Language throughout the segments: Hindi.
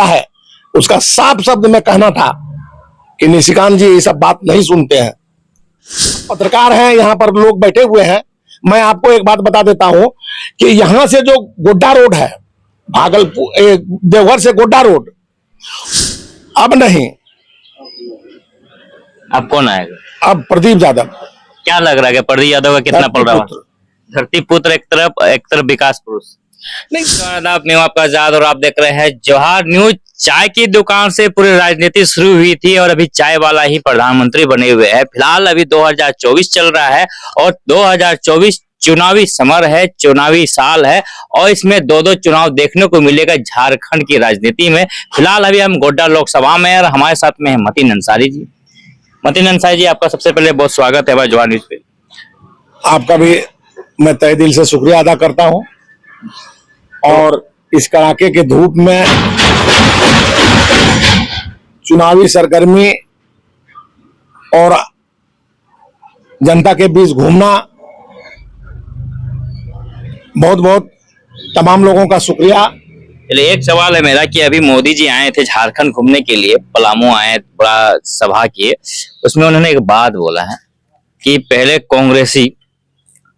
है उसका साफ शब्द में कहना था कि निशिकांत जी ये सब बात नहीं सुनते हैं। पत्रकार हैं, यहाँ पर लोग बैठे हुए हैं। मैं आपको एक बात बता देता हूं कि यहां से जो गोड्डा रोड है, भागलपुर देवघर से गोड्डा रोड, अब नहीं, अब कौन आएगा? अब प्रदीप यादव। क्या लग रहा है कि प्रदीप यादव का कितना पड़ रहा है? धरती पुत्र एक तरफ विकास पुरुष नहीं। मैं आपका आजाद और आप देख रहे हैं जवाहर न्यूज। चाय की दुकान से पूरी राजनीति शुरू हुई थी और अभी चाय वाला ही प्रधानमंत्री बने हुए हैं। फिलहाल अभी 2024 चल रहा है और 2024 चुनावी समर है, चुनावी साल है और इसमें दो चुनाव देखने को मिलेगा झारखंड की राजनीति में। फिलहाल अभी हम गोड्डा लोकसभा में और हमारे साथ में है मतीन अंसारी जी। मतीन अंसारी जी, आपका सबसे पहले बहुत स्वागत है हमारे जवाहर न्यूज पे। आपका भी मैं तहे दिल से शुक्रिया अदा करता हूं और इस कड़ाके के धूप में चुनावी सरगर्मी और जनता के बीच घूमना, बहुत बहुत तमाम लोगों का शुक्रिया। चलिए, एक सवाल है मेरा कि अभी मोदी जी आए थे झारखंड घूमने के लिए, पलामू आए, बड़ा सभा किए, उसमें उन्होंने एक बात बोला है कि पहले कांग्रेसी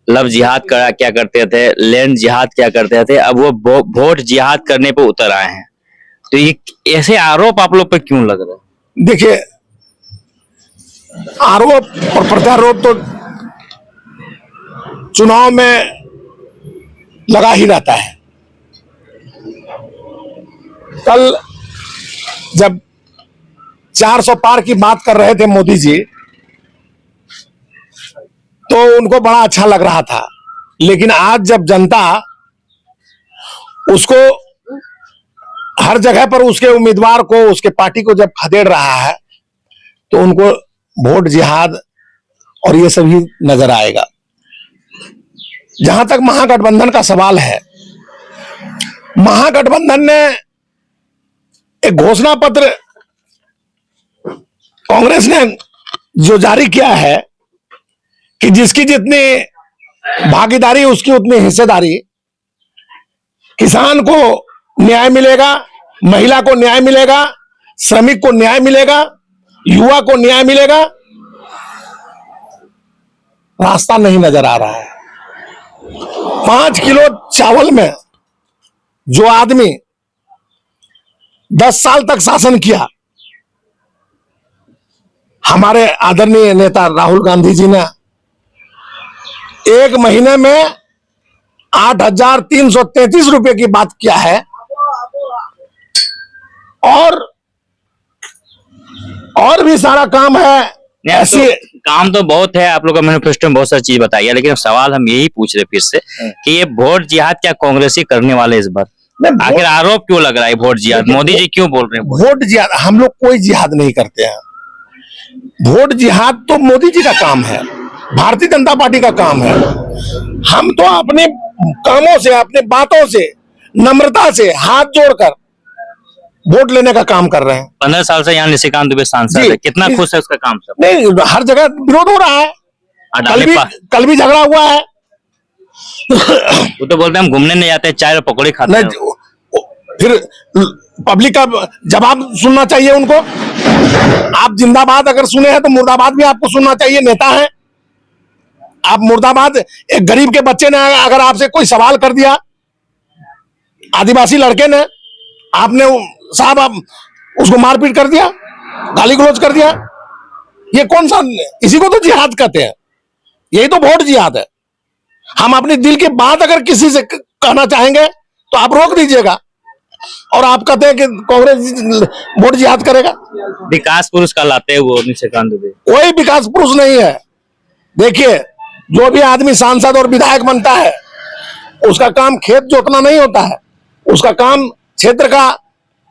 लव जिहाद क्या करते थे, लैंड जिहाद क्या करते थे, अब वो वोट जिहाद करने पे उतर आए हैं। तो ये ऐसे आरोप आप लोग पे क्यों लग रहा है? देखिए, आरोप और प्रत्यारोप तो चुनाव में लगा ही रहता है। कल जब 400 पार की बात कर रहे थे मोदी जी, तो उनको बड़ा अच्छा लग रहा था, लेकिन आज जब जनता उसको हर जगह पर उसके उम्मीदवार को, उसके पार्टी को जब खदेड़ रहा है, तो उनको वोट जिहाद और ये सब ही नजर आएगा। जहां तक महागठबंधन का सवाल है, महागठबंधन ने एक घोषणा पत्र कांग्रेस ने जो जारी किया है कि जिसकी जितनी भागीदारी उसकी उतनी हिस्सेदारी, किसान को न्याय मिलेगा, महिला को न्याय मिलेगा, श्रमिक को न्याय मिलेगा, युवा को न्याय मिलेगा, रास्ता नहीं नजर आ रहा है। 5 किलो चावल में जो आदमी 10 साल तक शासन किया, हमारे आदरणीय नेता राहुल गांधी जी ने 1 महीने में 8,333 रुपए की बात किया है और भी सारा काम है। ऐसी काम तो बहुत है, आप लोग का मैनिफेस्टो में बहुत सारी चीज बताई है, लेकिन सवाल हम यही पूछ रहे फिर से कि ये वोट जिहाद क्या कांग्रेसी करने वाले इस बार? आखिर आरोप क्यों लग रहा है वोट जिहाद? मोदी जी क्यों बोल रहे हैं वोट जिहाद? हम लोग कोई जिहाद नहीं करते हैं। वोट जिहाद तो मोदी जी का काम है, भारतीय जनता पार्टी का काम है। हम तो अपने कामों से, अपने बातों से, नम्रता से हाथ जोड़कर वोट लेने का काम कर रहे हैं। 15 साल से यहाँ निशिकांत दुबे सांसद है, कितना खुश है उसका काम सब? नहीं, हर जगह विरोध हो रहा है, कल भी झगड़ा हुआ है। वो तो बोलते हैं हम घूमने नहीं जाते, चाय और पकौड़ी खाते हैं। फिर पब्लिक का जवाब सुनना चाहिए उनको। आप जिंदाबाद अगर सुने हैं तो मुर्दाबाद भी आपको सुनना चाहिए। नेता है आप, मुर्दाबाद। एक गरीब के बच्चे ने अगर आपसे कोई सवाल कर दिया, आदिवासी लड़के ने, आपने साहब आप उसको मारपीट कर दिया, गाली गलौज कर दिया, ये कौन सा? इसी को तो जिहाद कहते हैं। यही तो वोट जिहाद है। हम अपने दिल की बात अगर किसी से कहना चाहेंगे तो आप रोक दीजिएगा, और आप कहते हैं कि कांग्रेस वोट जिहाद करेगा। विकास पुरुष का लाते हैं वो निशिकांत दुबे। कोई विकास पुरुष नहीं है। देखिए, जो भी आदमी सांसद और विधायक बनता है, उसका काम खेत जोतना नहीं होता है, उसका काम क्षेत्र का,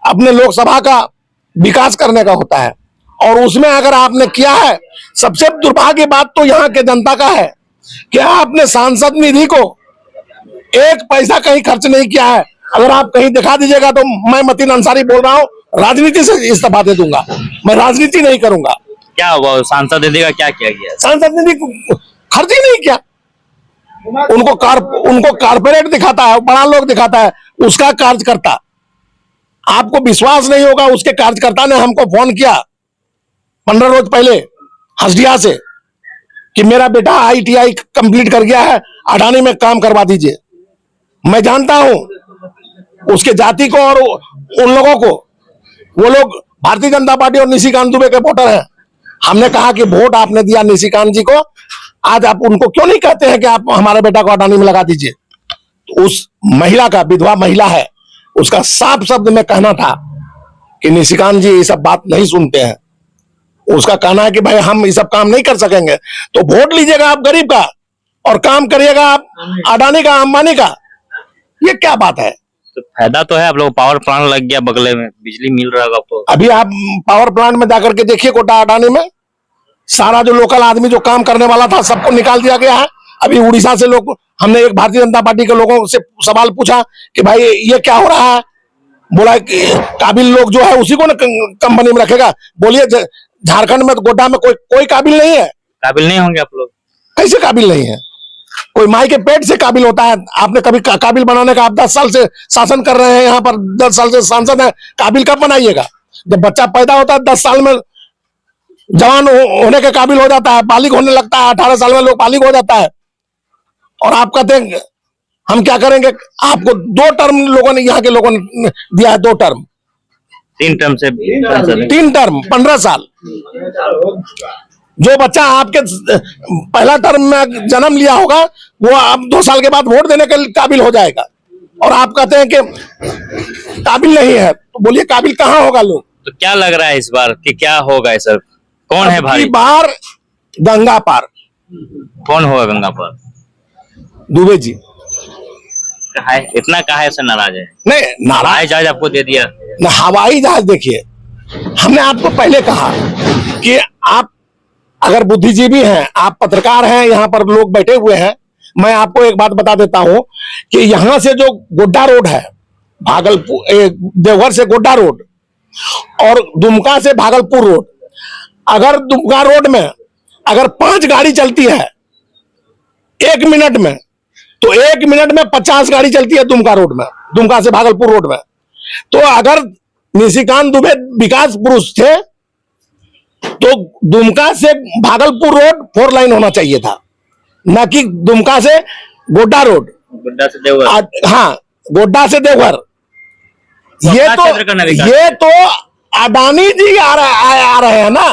अपने लोकसभा का विकास करने का होता है। और उसमें अगर आपने किया है, सबसे दुर्भाग्य बात तो यहाँ के जनता का है कि आपने सांसद निधि को 1 पैसा कहीं खर्च नहीं किया है। अगर आप कहीं दिखा दीजिएगा तो मैं मतीन अंसारी बोल रहा हूँ, राजनीति से इस्तीफा दे दूंगा, मैं राजनीति नहीं करूंगा। क्या हुआ? सांसद निधि का क्या किया गया? सांसद निधि खर्च ही नहीं किया। उनको कारपोरेट दिखाता है, बड़ा लोग दिखाता है, उसका कार्यकर्ता आपको विश्वास नहीं होगा, उसके कार्यकर्ता ने हमको फोन किया 15 रोज पहले हसडिया से कि मेरा बेटा ITI कंप्लीट कर गया है, अडानी में काम करवा दीजिए। मैं जानता हूं उसके जाति को और उन लोगों को, वो लोग भारतीय जनता पार्टी और निशिकांत दुबे के वोटर हैं। हमने कहा कि वोट आपने दिया निशिकांत जी को, आज आप उनको क्यों नहीं कहते हैं कि आप हमारे बेटा को अडानी में लगा दीजिए। तो उस महिला का, विधवा महिला है, उसका साफ शब्द में कहना था कि निशिकांत जी ये सब बात नहीं सुनते हैं। उसका कहना है कि भाई हम ये सब काम नहीं कर सकेंगे, तो वोट लीजिएगा आप गरीब का और काम करिएगा आप अडानी का, अंबानी का। ये क्या बात है? तो फायदा तो है, आप लोग पावर प्लांट लग गया बगले में, बिजली मिल रहा होगा आपको। अभी आप पावर प्लांट में जाकर के देखिए, कोटा अडानी में सारा जो लोकल आदमी जो काम करने वाला था सबको निकाल दिया गया है। अभी उड़ीसा से लोग, हमने एक भारतीय जनता पार्टी के लोगों से सवाल पूछा कि भाई ये क्या हो रहा है, बोला कि काबिल लोग जो है उसी को ना कंपनी में रखेगा। बोलिए झारखंड में तो गोड्डा में कोई काबिल नहीं है। काबिल नहीं होंगे आप लोग? कैसे काबिल नहीं है? कोई माई के पेट से काबिल होता है। आपने कभी काबिल बनाने का, आप 10 साल से शासन कर रहे हैं यहाँ पर, 10 साल से सांसद है, काबिल कब बनाइएगा? जब बच्चा पैदा होता है 10 साल में जवान होने के काबिल हो जाता है, बालिग होने लगता है, 18 साल में लोग बालिग हो जाता है। और आप कहते हैं हम क्या करेंगे? आपको 2 टर्म लोगों ने, यहाँ के लोगों ने दिया है, 2 टर्म, 3 टर्म से 3 टर्म 15 साल। जो बच्चा आपके पहला टर्म में जन्म लिया होगा वो अब 2 साल के बाद वोट देने के काबिल हो जाएगा, और आप कहते हैं कि काबिल नहीं है। तो बोलिए काबिल कहाँ होगा लोग? तो क्या लग रहा है इस बार कि क्या होगा? सर कौन है भारी? इस बार गंगा पार। कौन होगा गंगा पार? दुबे जी। इतना काहे से नाराज है? नहीं नाराज, जहाज आपको दे दिया ना हवाई जहाज। देखिए, हमने आपको पहले कहा कि आप अगर बुद्धिजीवी हैं, आप पत्रकार हैं, यहाँ पर लोग बैठे हुए हैं, मैं आपको एक बात बता देता हूं कि यहां से जो गोड्डा रोड है, भागलपुर देवघर से गोड्डा रोड और दुमका से भागलपुर रोड, अगर दुमका रोड में अगर 5 गाड़ी चलती है 1 मिनट में, तो 1 मिनट में 50 गाड़ी चलती है दुमका रोड में, दुमका से भागलपुर रोड में। तो अगर निशिकांत दुबे विकास पुरुष थे तो दुमका से भागलपुर रोड 4 लाइन होना चाहिए था, न कि दुमका से गोड्डा रोड। गोड्डा से देवघर? हाँ, गोड्डा से देवघर। ये तो अडानी जी आ रहे हैं ना।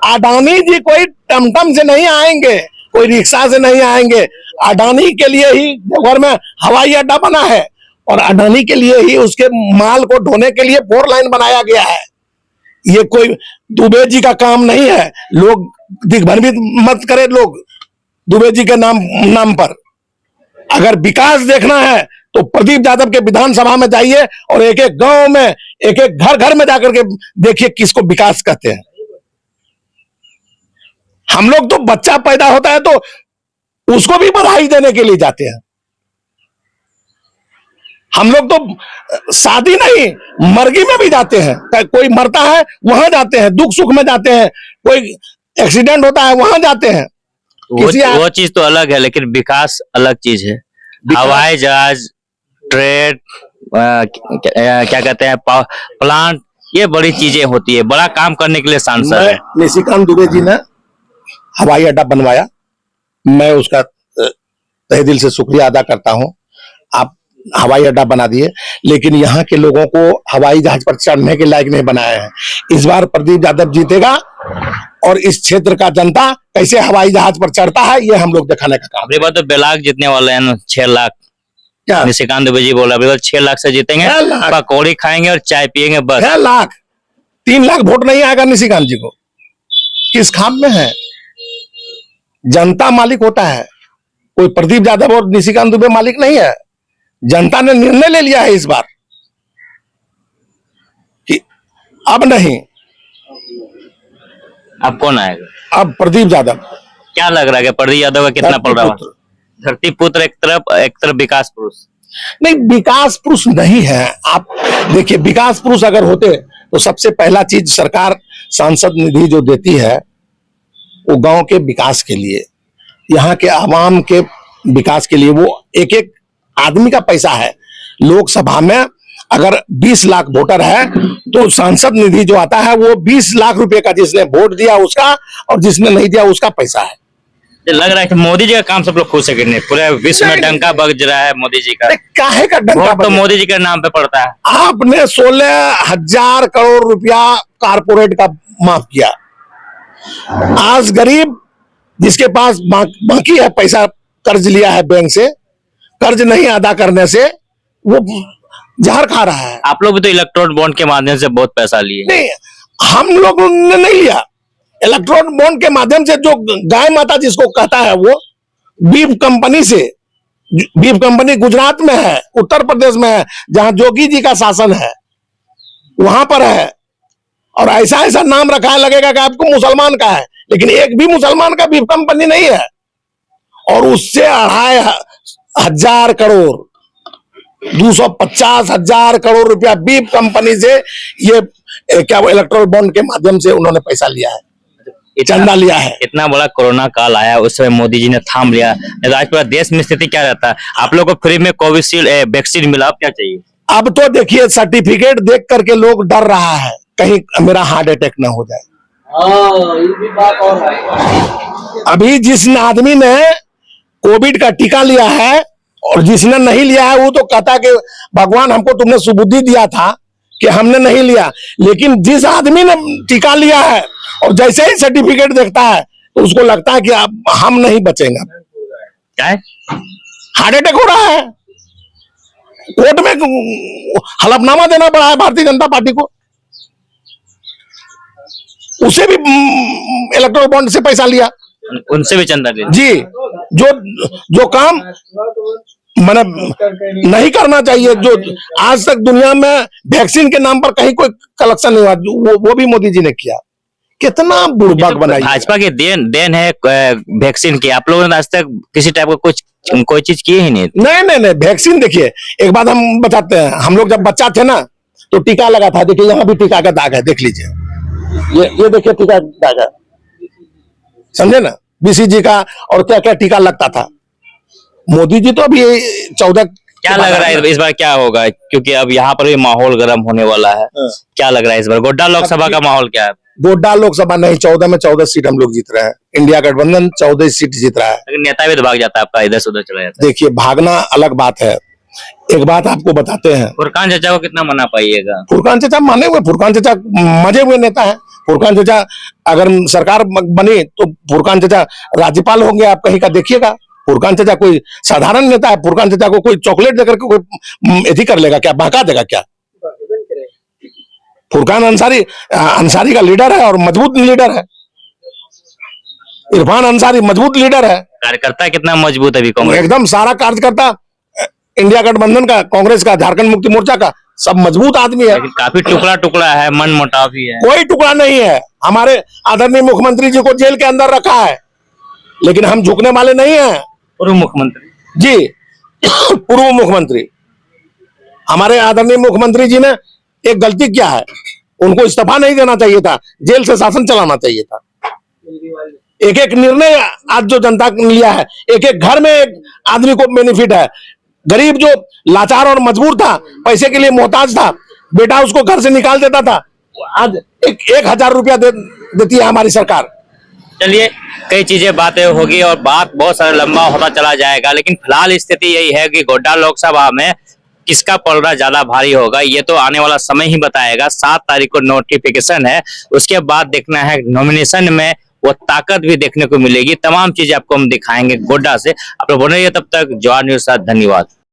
अडानी जी कोई टमटम से नहीं आएंगे, कोई रिक्शा से नहीं आएंगे। अडानी के लिए ही देवघर में हवाई अड्डा बना है, और अडानी के लिए ही उसके माल को ढोने के लिए 4 लाइन बनाया गया है। ये कोई दुबे जी का काम नहीं है। लोग दिग्भ्रमित मत करे लोग दुबे जी के नाम पर। अगर विकास देखना है तो प्रदीप यादव के विधानसभा में जाइए और एक एक गांव में, एक एक घर घर में जाकर के देखिए किसको विकास कहते हैं। हम लोग तो बच्चा पैदा होता है तो उसको भी बधाई देने के लिए जाते हैं। हम लोग तो शादी नहीं, मरगी में भी जाते हैं। कोई मरता है वहां जाते हैं, दुख सुख में जाते हैं, कोई एक्सीडेंट होता है वहां जाते हैं। वो चीज तो अलग है, लेकिन विकास अलग चीज है। हवाई जहाज, ट्रेन, क्या कहते हैं, प्लांट, ये बड़ी चीजें होती है। बड़ा काम करने के लिए सांसद है। निशिकांत दुबे जी ने हवाई अड्डा बनवाया, मैं उसका तहे दिल से शुक्रिया अदा करता हूं। आप हवाई अड्डा बना दिए, लेकिन यहाँ के लोगों को हवाई जहाज पर चढ़ने के लायक नहीं बनाया है। इस बार प्रदीप यादव जीतेगा और इस क्षेत्र का जनता कैसे हवाई जहाज पर चढ़ता है ये हम लोग दिखाने का काम। अगली बार तो बेलाग जीतने वाले हैं, 6 लाख। क्या निशिकांत दुबे जी बोला अगली बार 6 लाख से जीतेंगे, पकौड़ी खाएंगे और चाय पियेंगे बस। 6 लाख, 3 लाख वोट नहीं आएगा निशिकांत जी को। किस खाम में है? जनता मालिक होता है, कोई प्रदीप यादव और निशिकांत दुबे मालिक नहीं है। जनता ने निर्णय ले लिया है इस बार कि अब नहीं। अब कौन आएगा? अब प्रदीप यादव। क्या लग रहा है कि प्रदीप यादव का कितना पड़ रहा है? धरती पुत्र एक तरफ विकास पुरुष। नहीं, विकास पुरुष नहीं है। आप देखिए, विकास पुरुष अगर होते तो सबसे पहला चीज सरकार सांसद निधि जो देती है वो गांव के विकास के लिए, यहाँ के आवाम के विकास के लिए, वो एक एक आदमी का पैसा है। लोकसभा में अगर 20 लाख वोटर है तो सांसद निधि जो आता है वो 20 लाख रुपए का, जिसने वोट दिया उसका और जिसने नहीं दिया उसका पैसा है। ये लग रहा है कि मोदी जी का काम सब लोग खुद से करने, पूरे विश्व में डंका बज रहा है मोदी जी का। काहे का डंका वोट तो बजा? मोदी जी के नाम पे पड़ता है। आपने 16,000 करोड़ रुपया कारपोरेट का माफ किया। आज गरीब जिसके पास बाकी है पैसा, कर्ज लिया है बैंक से, कर्ज नहीं अदा करने से वो जहर खा रहा है। आप लोग भी तो इलेक्ट्रॉन बॉन्ड के माध्यम से बहुत पैसा लिए। नहीं, हम लोगों ने नहीं लिया। इलेक्ट्रॉन बॉन्ड के माध्यम से जो गाय माता जिसको कहता है वो बीफ कंपनी से, बीफ कंपनी गुजरात में है, उत्तर प्रदेश में है, जहां जोगी जी का शासन है वहां पर है। और ऐसा ऐसा नाम रखा है लगेगा कि आपको मुसलमान का है, लेकिन एक भी मुसलमान का बीफ कंपनी नहीं है। और उससे 2,500 करोड़ 250,000 करोड़ रुपया बीफ कंपनी से ये क्या वो इलेक्ट्रल बॉन्ड के माध्यम से उन्होंने पैसा लिया है, चंदा लिया है। इतना बड़ा कोरोना काल आया उस समय मोदी जी ने थाम लिया, नहीं तो आज पूरा देश में स्थिति क्या रहता है। आप लोगों को फ्री में कोविशील्ड वैक्सीन मिला, अब क्या चाहिए? अब तो देखिए सर्टिफिकेट देख करके लोग डर रहा है कहीं मेरा हार्ट अटैक ना हो जाए। ये भी बात और है। अभी जिस आदमी ने कोविड का टीका लिया है और जिसने नहीं लिया है वो तो कहता है कि भगवान हमको तुमने सुबुद्धि दिया था कि हमने नहीं लिया। लेकिन जिस आदमी ने टीका लिया है और जैसे ही सर्टिफिकेट देखता है तो उसको लगता है कि अब हम नहीं बचेंगे। क्या है? हार्ट अटैक हो रहा है। कोर्ट में हलफनामा देना पड़ा है भारतीय जनता पार्टी को, उसे भी इलेक्ट्रल बॉन्ड से पैसा लिया, उनसे भी चंदा लिया जी। जो काम मैंने नहीं करना चाहिए, जो आज तक दुनिया में वैक्सीन के नाम पर कहीं कोई कलेक्शन नहीं हुआ, वो भी मोदी जी ने किया। कितना बुड़बक बनाई। भाजपा की देन है वैक्सीन की। आप लोगों ने आज तक किसी टाइप का कोई चीज की ही नहीं। नहीं वैक्सीन देखिए, एक बात हम बताते हैं, हम लोग जब बच्चा थे ना तो टीका लगा था। देखिए यहाँ भी टीका का दाग है, देख लीजिए, ये देखिए टीका दाग है, समझे ना, बीसीजी का और क्या क्या टीका लगता था। मोदी जी तो अभी 14 क्या लग रहा है इस बार क्या होगा, क्योंकि अब यहाँ पर भी माहौल गर्म होने वाला है। क्या लग रहा है इस बार गोड्डा लोकसभा का माहौल क्या है? गोड्डा लोकसभा नहीं, 14 में 14 सीट हम लोग जीत रहे हैं। इंडिया गठबंधन 14 सीट जीत रहा है। लेकिन नेता भी तो भाग जाता है आपका, इधर से उधर चला जाता है। देखिए भागना अलग बात है। एक बात आपको बताते हैं, फुरकान चाचा को कितना मना पाइएगा? फुरकान चाचा माने हुए, फुरकान चाचा मजे हुए नेता है। फुरकान चाचा अगर सरकार बनी तो फुरकान चाचा राज्यपाल होंगे, आप कहीं का देखिएगा। फुरकान चाचा कोई साधारण नेता है। फुरकान चाचा को कोई चॉकलेट देकर के कोई एथी कर लेगा क्या, बहका देगा क्या? फुरकान अंसारी का लीडर है और मजबूत लीडर है। इरफान अंसारी मजबूत लीडर है। कार्यकर्ता कितना मजबूत है अभी कांग्रेस? एकदम सारा कार्यकर्ता इंडिया गठबंधन का, कांग्रेस का, झारखंड मुक्ति मोर्चा का, सब मजबूत आदमी है। लेकिन काफी टुकड़ा टुकड़ा है, मन मुटाव भी है। कोई टुकड़ा नहीं है। हमारे आदरणीय मुख्यमंत्री जी को जेल के अंदर रखा है, लेकिन हम झुकने वाले नहीं हैं। पूर्व मुख्यमंत्री जी पूर्व मुख्यमंत्री, हमारे आदरणीय मुख्यमंत्री जी ने एक गलती किया है, उनको इस्तीफा नहीं देना चाहिए था, जेल से शासन चलाना चाहिए था। एक एक निर्णय आज जो जनता ने लिया है, एक एक घर में एक आदमी को बेनिफिट है। गरीब जो लाचार और मजबूर था, पैसे के लिए मोहताज था, बेटा उसको घर से निकाल देता था, आज 1,000 रुपया देती है हमारी सरकार। चलिए, कई चीजें बातें होगी और बात बहुत सारा लंबा होता चला जाएगा, लेकिन फिलहाल स्थिति यही है कि गोड्डा लोकसभा में किसका पलड़ा ज्यादा भारी होगा ये तो आने वाला समय ही बताएगा। 7 तारीख को नोटिफिकेशन है, उसके बाद देखना है नॉमिनेशन में वो ताकत भी देखने को मिलेगी। तमाम चीजें आपको हम दिखाएंगे गोड्डा से। आप लोग बने रहिए, तब तक जवाहर न्यूज़ के साथ। धन्यवाद।